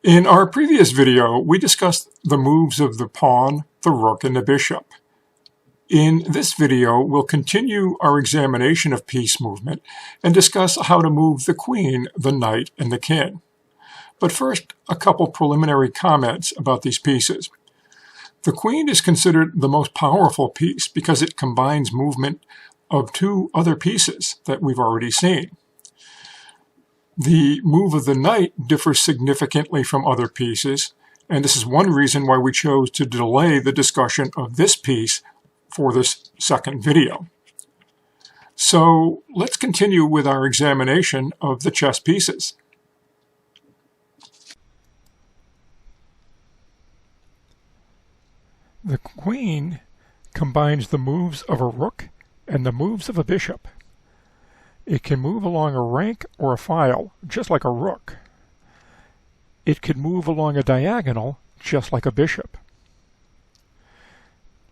In our previous video, we discussed the moves of the pawn, the rook, and the bishop. In this video, we'll continue our examination of piece movement and discuss how to move the queen, the knight, and the king. But first, a couple preliminary comments about these pieces. The queen is considered the most powerful piece because it combines movement of two other pieces that we've already seen. The move of the knight differs significantly from other pieces, and this is one reason why we chose to delay the discussion of this piece for this second video. So let's continue with our examination of the chess pieces. The queen combines the moves of a rook and the moves of a bishop. It can move along a rank or a file, just like a rook. It can move along a diagonal, just like a bishop.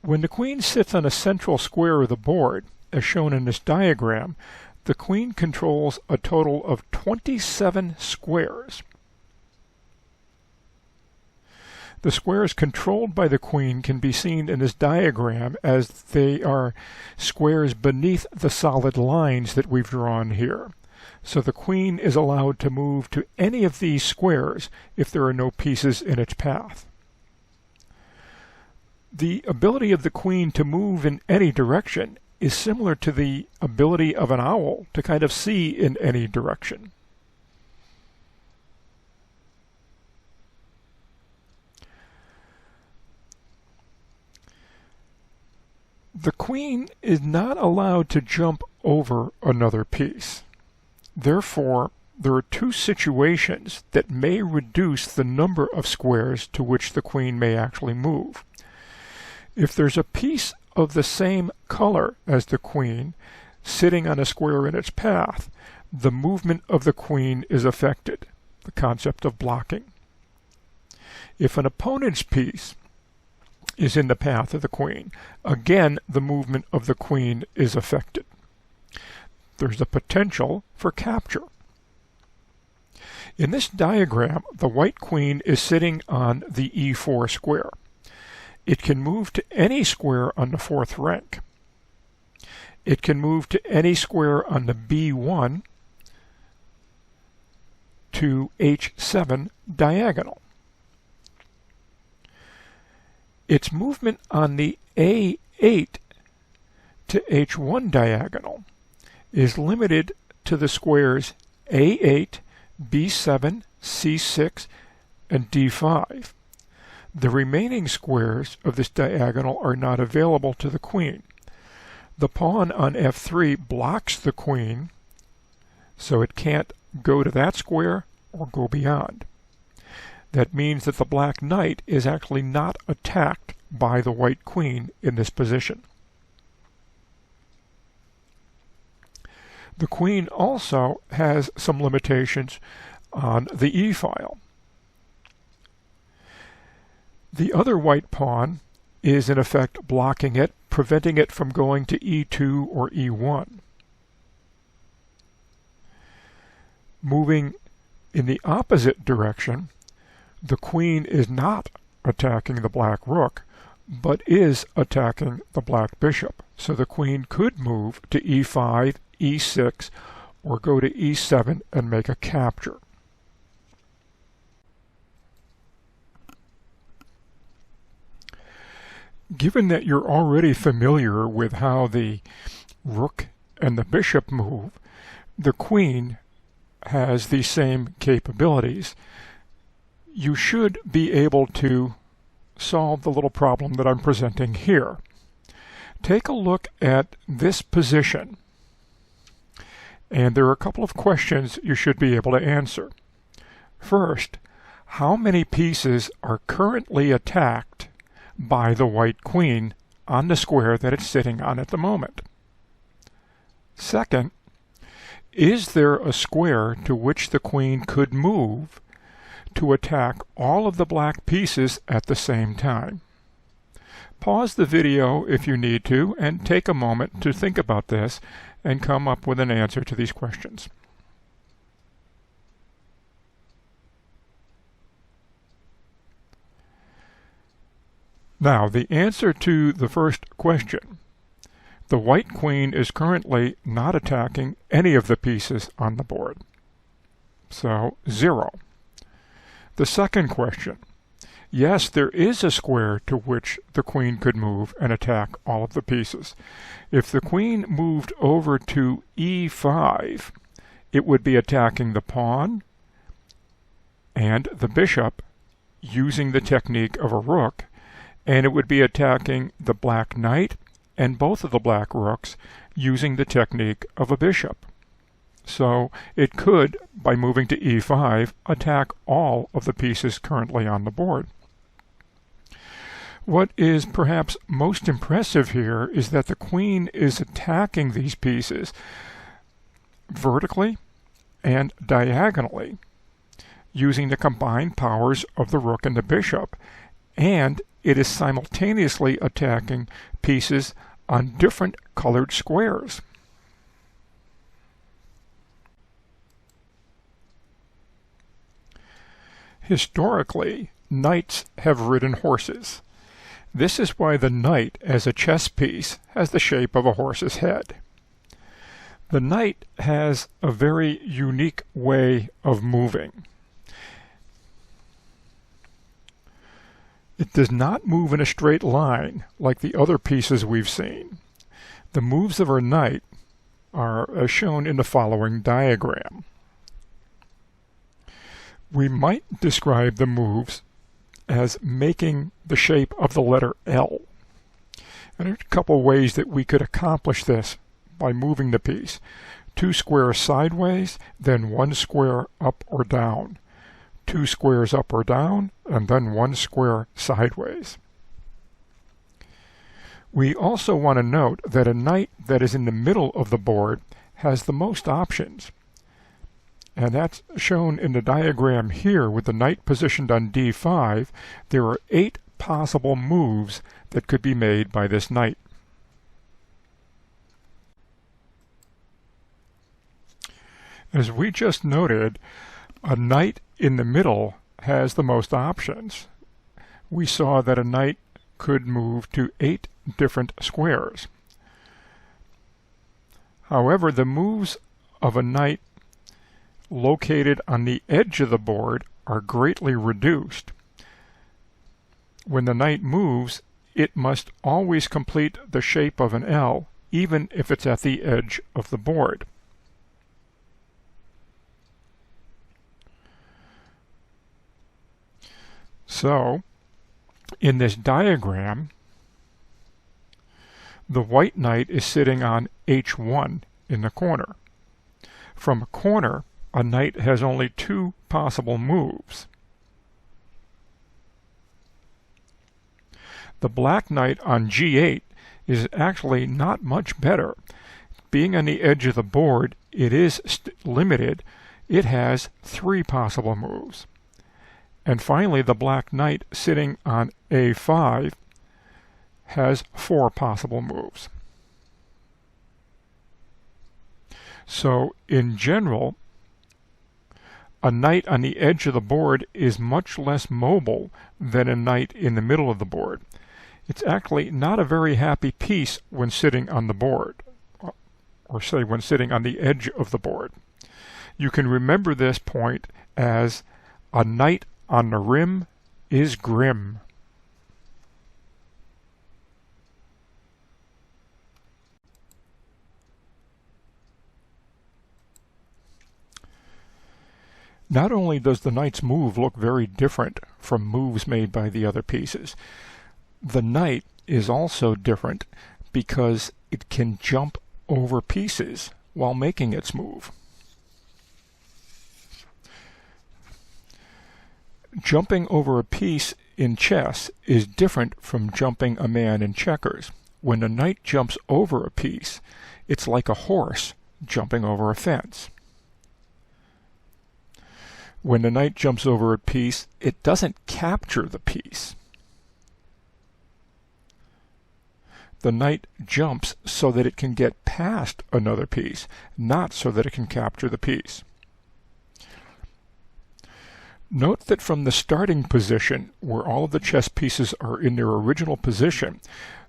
When the queen sits on a central square of the board, as shown in this diagram, the queen controls a total of 27 squares. The squares controlled by the queen can be seen in this diagram as they are squares beneath the solid lines that we've drawn here. So the queen is allowed to move to any of these squares if there are no pieces in its path. The ability of the queen to move in any direction is similar to the ability of an owl to kind of see in any direction. The queen is not allowed to jump over another piece. Therefore, there are two situations that may reduce the number of squares to which the queen may actually move. If there's a piece of the same color as the queen sitting on a square in its path, the movement of the queen is affected, the concept of blocking. If an opponent's piece is in the path of the queen, again the movement of the queen is affected. There's the potential for capture. In this diagram, the white queen is sitting on the e4 square. It can move to any square on the fourth rank. It can move to any square on the b1 to h7 diagonal. Its movement on the a8 to h1 diagonal is limited to the squares a8, b7, c6, and d5. The remaining squares of this diagonal are not available to the queen. The pawn on f3 blocks the queen, so it can't go to that square or go beyond. That means that the black knight is actually not attacked by the white queen in this position. The queen also has some limitations on the e-file. The other white pawn is in effect blocking it, preventing it from going to e2 or e1. Moving in the opposite direction, the queen is not attacking the black rook, but is attacking the black bishop. So the queen could move to e5, e6, or go to e7 and make a capture. Given that you're already familiar with how the rook and the bishop move, the queen has the same capabilities. You should be able to solve the little problem that I'm presenting here. Take a look at this position, and there are a couple of questions you should be able to answer. First, how many pieces are currently attacked by the white queen on the square that it's sitting on at the moment? Second, is there a square to which the queen could move to attack all of the black pieces at the same time? Pause the video if you need to and take a moment to think about this and come up with an answer to these questions. Now, the answer to the first question. The white queen is currently not attacking any of the pieces on the board. So, 0. The second question. Yes, there is a square to which the queen could move and attack all of the pieces. If the queen moved over to e5, it would be attacking the pawn and the bishop using the technique of a rook, and it would be attacking the black knight and both of the black rooks using the technique of a bishop. So it could, by moving to e5, attack all of the pieces currently on the board. What is perhaps most impressive here is that the queen is attacking these pieces vertically and diagonally using the combined powers of the rook and the bishop, and it is simultaneously attacking pieces on different colored squares. Historically, knights have ridden horses. This is why the knight as a chess piece has the shape of a horse's head. The knight has a very unique way of moving. It does not move in a straight line like the other pieces we've seen. The moves of our knight are as shown in the following diagram. We might describe the moves as making the shape of the letter L. And there's a couple ways that we could accomplish this by moving the piece. 2 squares sideways, then 1 square up or down. 2 squares up or down, and then 1 square sideways. We also want to note that a knight that is in the middle of the board has the most options. And that's shown in the diagram here with the knight positioned on d5. There are 8 possible moves that could be made by this knight. As we just noted, a knight in the middle has the most options. We saw that a knight could move to 8 different squares. However, the moves of a knight located on the edge of the board are greatly reduced. When the knight moves, it must always complete the shape of an L, even if it's at the edge of the board. So, in this diagram, the white knight is sitting on h1 in the corner. From a corner, a knight has only 2 possible moves. The black knight on g8 is actually not much better. Being on the edge of the board, it is limited. It has 3 possible moves. And finally, the black knight sitting on a5 has 4 possible moves. So, in general, a knight on the edge of the board is much less mobile than a knight in the middle of the board. It's actually not a very happy piece when sitting on the board, or say when sitting on the edge of the board. You can remember this point as a knight on the rim is grim. Not only does the knight's move look very different from moves made by the other pieces, the knight is also different because it can jump over pieces while making its move. Jumping over a piece in chess is different from jumping a man in checkers. When the knight jumps over a piece, it's like a horse jumping over a fence. When the knight jumps over a piece, it doesn't capture the piece. The knight jumps so that it can get past another piece, not so that it can capture the piece. Note that from the starting position, where all of the chess pieces are in their original position,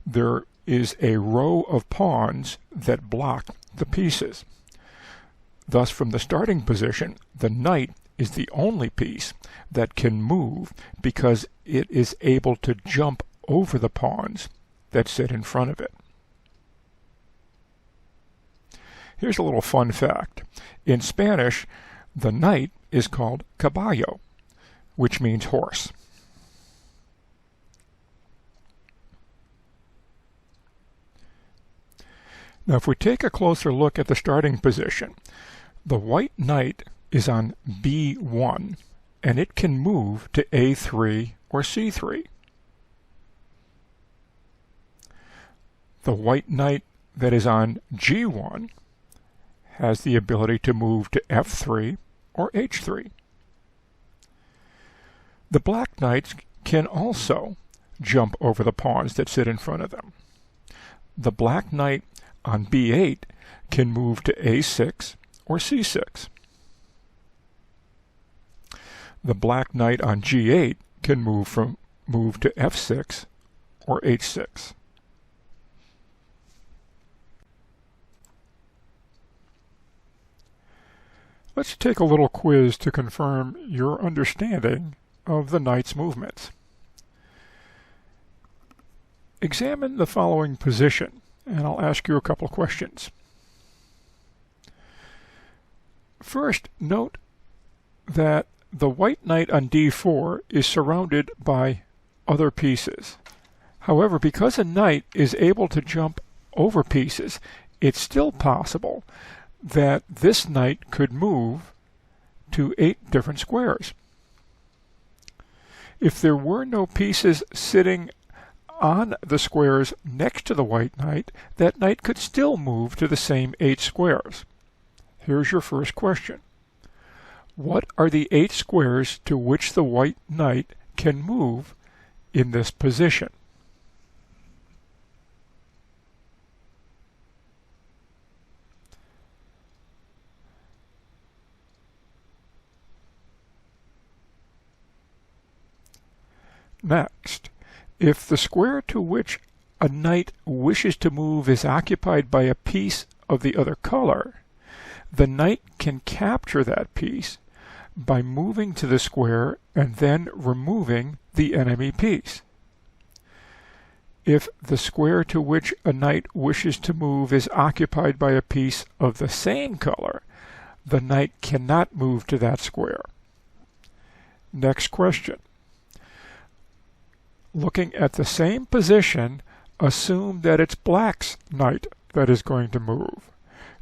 there is a row of pawns that block the pieces. Thus, from the starting position, the knight is the only piece that can move because it is able to jump over the pawns that sit in front of it. Here's a little fun fact. In Spanish, the knight is called caballo, which means horse. Now, if we take a closer look at the starting position, the white knight is on B1, and it can move to A3 or C3. The white knight that is on G1 has the ability to move to F3 or H3. The black knights can also jump over the pawns that sit in front of them. The black knight on B8 can move to A6 or C6. The black knight on G8 can move to F6 or H6. Let's take a little quiz to confirm your understanding of the knight's movements. Examine the following position, and I'll ask you a couple questions. First, note that the white knight on D4 is surrounded by other pieces. However, because a knight is able to jump over pieces, it's still possible that this knight could move to 8 different squares. If there were no pieces sitting on the squares next to the white knight, that knight could still move to the same 8 squares. Here's your first question. What are the 8 squares to which the white knight can move in this position? Next, if the square to which a knight wishes to move is occupied by a piece of the other color, the knight can capture that piece by moving to the square and then removing the enemy piece. If the square to which a knight wishes to move is occupied by a piece of the same color, the knight cannot move to that square. Next question. Looking at the same position, assume that it's black's knight that is going to move.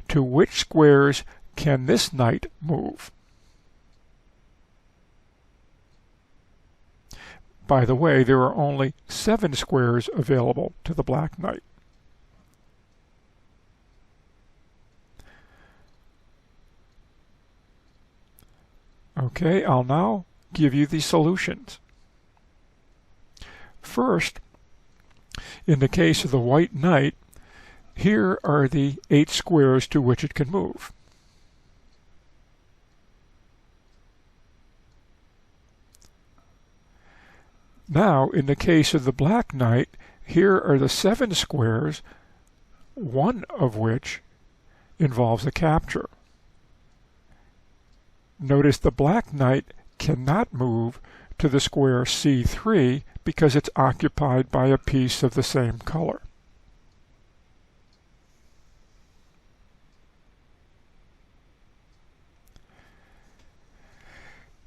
To which squares can this knight move? By the way, there are only 7 squares available to the black knight. Okay, I'll now give you the solutions. First, in the case of the white knight, here are the 8 squares to which it can move. Now, in the case of the black knight, here are the 7 squares, one of which involves a capture. Notice the black knight cannot move to the square C3 because it's occupied by a piece of the same color.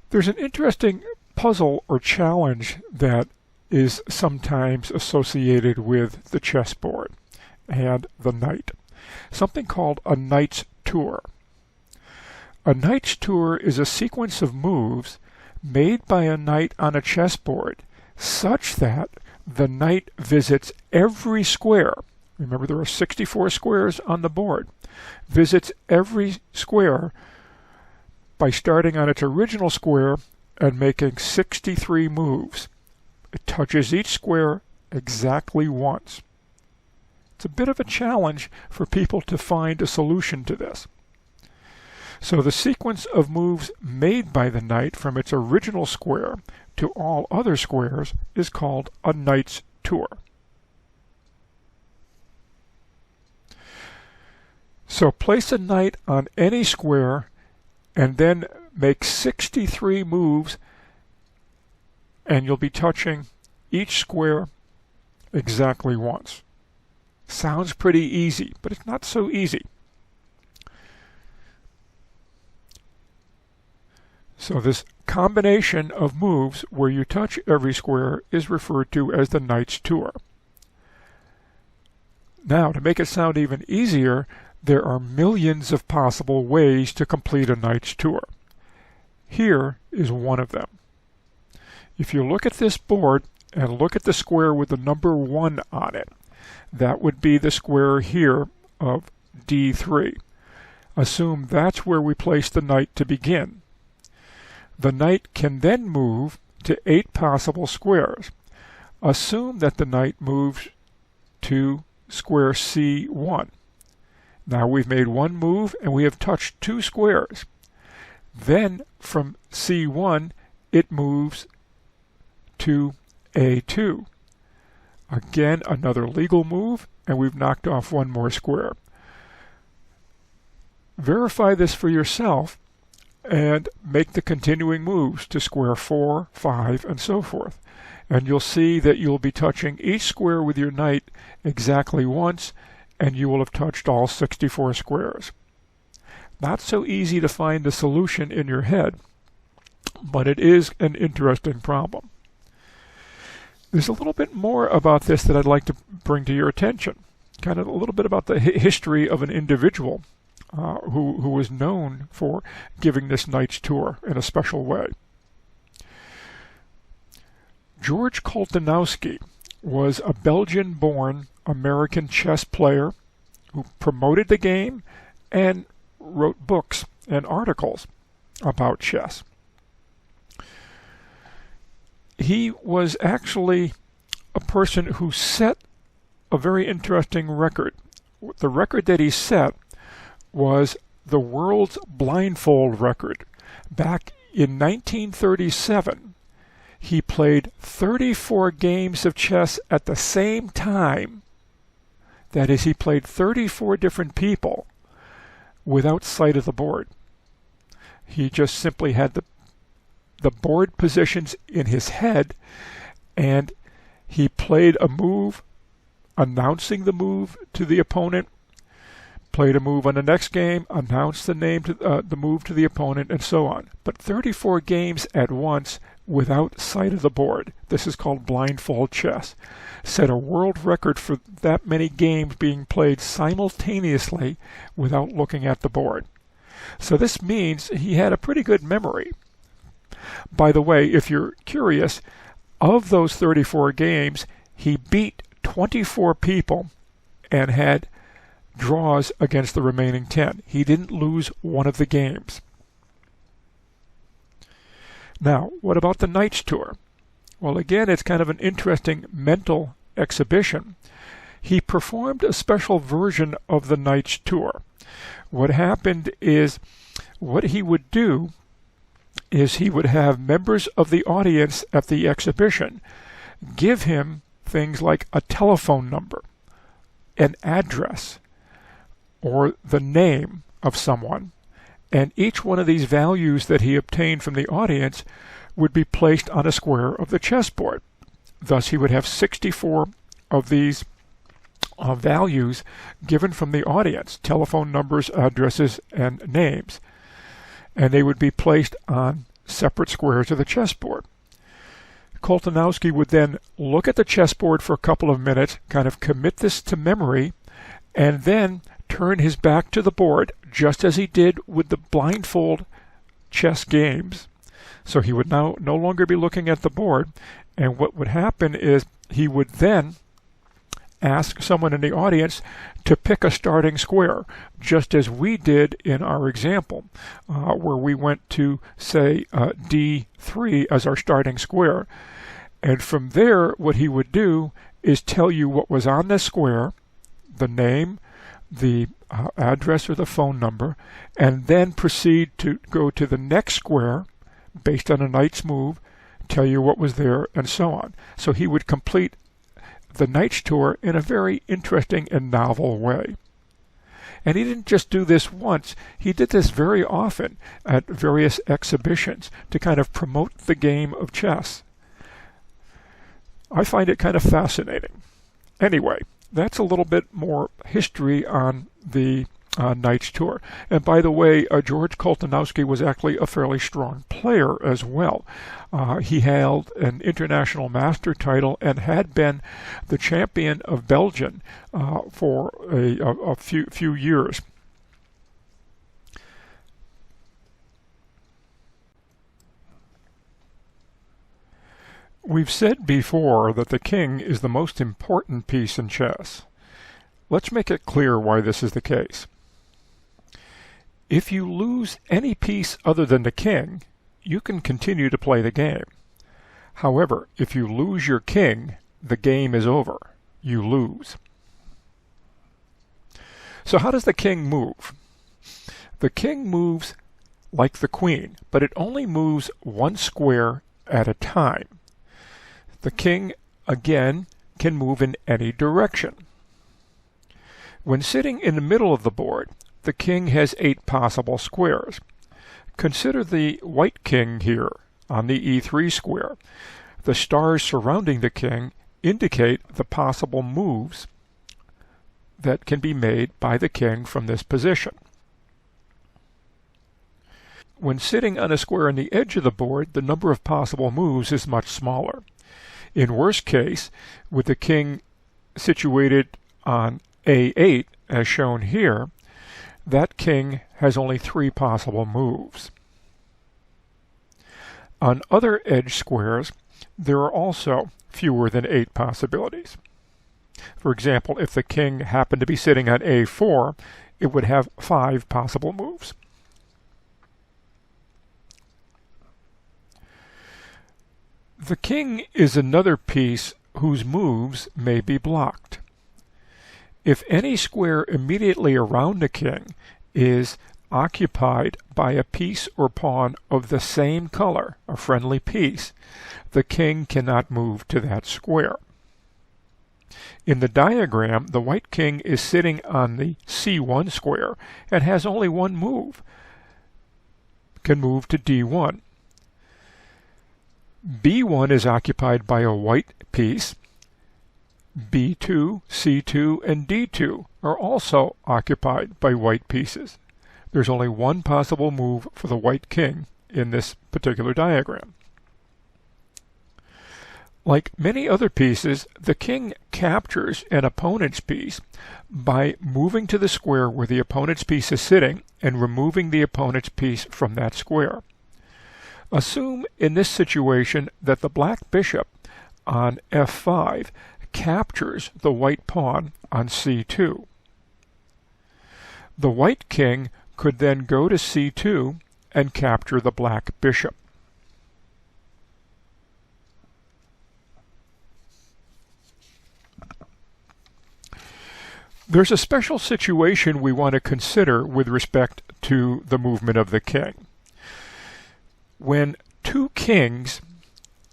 There's an interesting puzzle or challenge that is sometimes associated with the chessboard and the knight, something called a knight's tour. A knight's tour is a sequence of moves made by a knight on a chessboard such that the knight visits every square. Remember, there are 64 squares on the board. Visits every square by starting on its original square and making 63 moves. It touches each square exactly once. It's a bit of a challenge for people to find a solution to this. So the sequence of moves made by the knight from its original square to all other squares is called a knight's tour. So place a knight on any square and then make 63 moves, and you'll be touching each square exactly once. Sounds pretty easy, but it's not so easy. So this combination of moves where you touch every square is referred to as the knight's tour. Now, to make it sound even easier, there are millions of possible ways to complete a knight's tour. Here is one of them. If you look at this board and look at the square with the number 1 on it, that would be the square here of D3. Assume that's where we place the knight to begin. The knight can then move to 8 possible squares. Assume that the knight moves to square C1. Now we've made one move and we have touched 2 squares. Then from C1 it moves to A2. Again, another legal move, and we've knocked off 1 more square. Verify this for yourself and make the continuing moves to square 4, 5, and so forth. And you'll see that you'll be touching each square with your knight exactly once, and you will have touched all 64 squares. Not so easy to find the solution in your head, but it is an interesting problem. There's a little bit more about this that I'd like to bring to your attention. Kind of a little bit about the history of an individual who was known for giving this knight's tour in a special way. George Koltanowski was a Belgian-born American chess player who promoted the game and wrote books and articles about chess. He was actually a person who set a very interesting record. The record that he set was the world's blindfold record. Back in 1937, he played 34 games of chess at the same time. That is, he played 34 different people without sight of the board. He just simply had the board positions in his head, and he played a move, announcing the move to the opponent, played a move on the next game, announced the move to the opponent, and so on. But 34 games at once without sight of the board. This is called blindfold chess. Set a world record for that many games being played simultaneously without looking at the board. So this means he had a pretty good memory. By the way, if you're curious, of those 34 games, he beat 24 people and had draws against the remaining 10. He didn't lose one of the games. Now, what about the Knight's Tour? Well, again, it's kind of an interesting mental exhibition. He performed a special version of the Knight's Tour. What happened is, what he would do is he would have members of the audience at the exhibition give him things like a telephone number, an address, or the name of someone, and each one of these values that he obtained from the audience would be placed on a square of the chessboard. Thus, he would have 64 of these values given from the audience, telephone numbers, addresses, and names. And they would be placed on separate squares of the chessboard. Koltanowski would then look at the chessboard for a couple of minutes, kind of commit this to memory, and then turn his back to the board, just as he did with the blindfold chess games. So he would now no longer be looking at the board, and what would happen is he would then ask someone in the audience to pick a starting square, just as we did in our example, where we went to, say, D3 as our starting square. And from there, what he would do is tell you what was on this square, the name, the address or the phone number, and then proceed to go to the next square based on a knight's move, tell you what was there, and so on. So he would complete the knight's tour in a very interesting and novel way. And he didn't just do this once, he did this very often at various exhibitions to kind of promote the game of chess. I find it kind of fascinating. Anyway, that's a little bit more history on the Knight's Tour. And by the way, George Koltanowski was actually a fairly strong player as well. He held an international master title and had been the champion of Belgium for a few years. We've said before that the king is the most important piece in chess. Let's make it clear why this is the case. If you lose any piece other than the king, you can continue to play the game. However, if you lose your king, the game is over. You lose. So how does the king move? The king moves like the queen, but it only moves one square at a time. The king, again, can move in any direction. When sitting in the middle of the board, the king has 8 possible squares. Consider the white king here on the E3 square. The stars surrounding the king indicate the possible moves that can be made by the king from this position. When sitting on a square on the edge of the board, the number of possible moves is much smaller. In worst case, with the king situated on A8, as shown here, that king has only 3 possible moves. On other edge squares, there are also fewer than 8 possibilities. For example, if the king happened to be sitting on A4, it would have 5 possible moves. The king is another piece whose moves may be blocked. If any square immediately around the king is occupied by a piece or pawn of the same color, a friendly piece, the king cannot move to that square. In the diagram, the white king is sitting on the C1 square and has only one move, can move to D1. B1 is occupied by a white piece. B2, C2, and D2 are also occupied by white pieces. There's only one possible move for the white king in this particular diagram. Like many other pieces, the king captures an opponent's piece by moving to the square where the opponent's piece is sitting and removing the opponent's piece from that square. Assume in this situation that the black bishop on F5 captures the white pawn on C2. The white king could then go to C2 and capture the black bishop. There's a special situation we want to consider with respect to the movement of the king. When 2 kings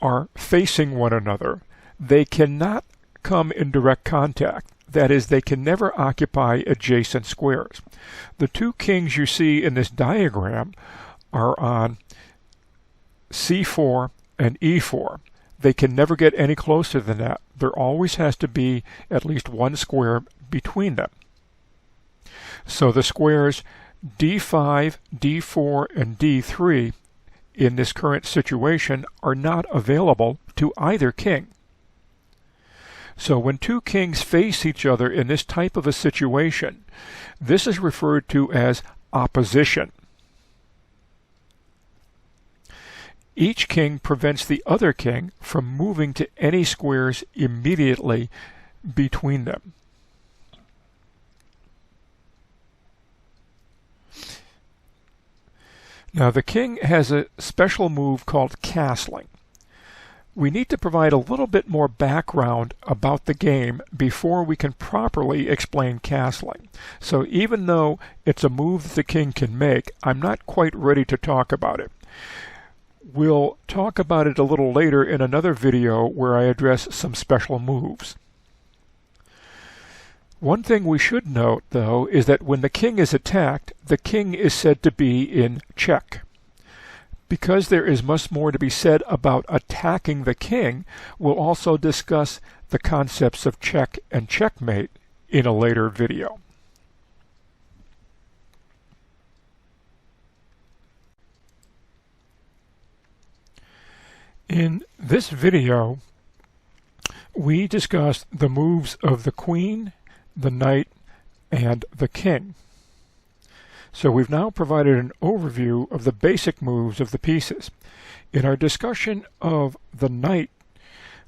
are facing one another, they cannot come in direct contact. That is, they can never occupy adjacent squares. The 2 kings you see in this diagram are on C4 and E4. They can never get any closer than that. There always has to be at least one square between them. So the squares D5, D4, and D3 in this current situation are not available to either king. So when 2 kings face each other in this type of a situation, this is referred to as opposition. Each king prevents the other king from moving to any squares immediately between them. Now the king has a special move called castling. We need to provide a little bit more background about the game before we can properly explain castling. So even though it's a move that the king can make, I'm not quite ready to talk about it. We'll talk about it a little later in another video where I address some special moves. One thing we should note, though, is that when the king is attacked, the king is said to be in check. Because there is much more to be said about attacking the king, we'll also discuss the concepts of check and checkmate in a later video. In this video, we discussed the moves of the queen, the knight, and the king. So we've now provided an overview of the basic moves of the pieces. In our discussion of the knight,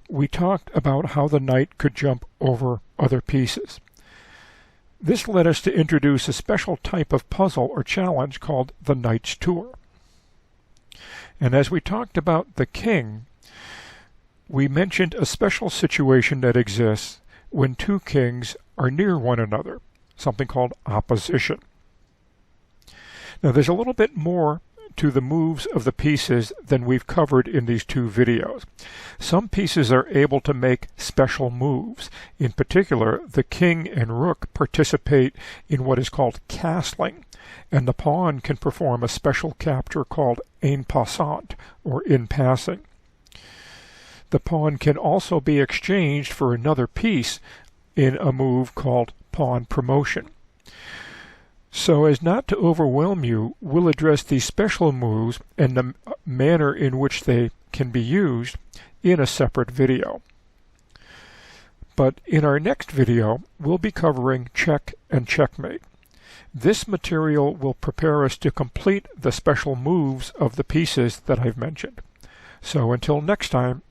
we talked about how the knight could jump over other pieces. This led us to introduce a special type of puzzle or challenge called the Knight's Tour. And as we talked about the king, we mentioned a special situation that exists when two kings are near one another, something called opposition. Now there's a little bit more to the moves of the pieces than we've covered in these two videos. Some pieces are able to make special moves. In particular, the king and rook participate in what is called castling, and the pawn can perform a special capture called en passant, or in passing. The pawn can also be exchanged for another piece in a move called pawn promotion. So as not to overwhelm you, we'll address these special moves and the manner in which they can be used in a separate video. But in our next video, we'll be covering check and checkmate. This material will prepare us to complete the special moves of the pieces that I've mentioned. So until next time,